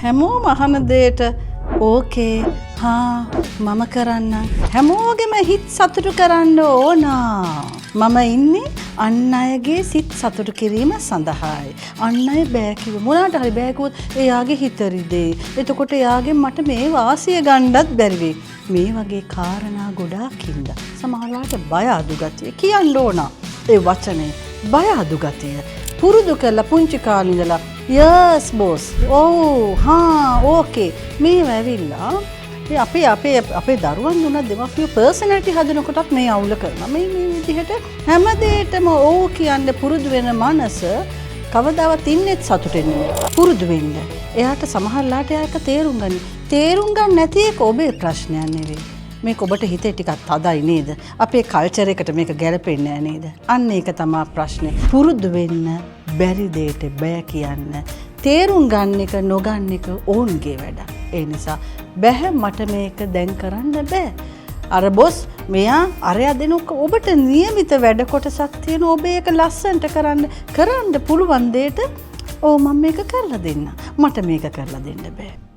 හැමෝම අහන දෙයට ඕකේ මම කරන්නම් හැමෝගෙම හිත සතුටු කරන්න ඕන මම ඉන්නේ අන් අයගේ සිත් සතුටු කිරීම සඳහායි අන් අය බෑ කිව්ව මොනකට හරි බෑ කිව්වොත් එයාගේ හිත රිදේ එතකොට එයාගෙන් මට මේ වාසිය ගන්නවත් බැරි වෙයි මේ වගේ කාරණා ගොඩාක් ඉඳ සමහරවිට බය අඩු ගතිය කියන්න ඕන ඒ වචනේ බය අඩු ගතිය පුරුදු කරලා පුංචි කාලේ ඉඳලා yes boss okay මේ වැවිලා අපේ දරුවන් දුන්න දෙමාපිය පර්සනැලිටි හදනකොටත් මේ අවුල කරනවා මේ විදිහට හැමදේටම ඕ කියන්න පුරුදු වෙන මනස කවදාවත් ඉන්නේත් සතුටෙන් නෙමෙයි පුරුදු වෙන්න එයාට සමහරලාට ඒක තේරුම් ගන්න නැති එක ඔබේ ප්‍රශ්නයක් නෙවෙයි මේක ඔබට හිතේ ටිකක් තදයි නේද අපේ කල්චර් එකට මේක ගැලපෙන්නේ නැහැ නේද අන්න ඒක තමයි ප්‍රශ්නේ පුරුදු වෙන්න බැරි දෙයට බෑ කියන්න තේරුම් ගන්න එක නොගන්න එක ඕන්ගේ වැඩ ඒ නිසා බෑ මට මේක දැන් කරන්න බෑ අර බොස් මෙයා අරයා දෙනක ඔබට નિયમિત වැඩ කොටසක් තියෙන ඔබ ඒක ලස්සනට කරන්න පුළුවන් දෙයට මම මේක කරලා දෙන්න මට මේක කරලා දෙන්න බෑ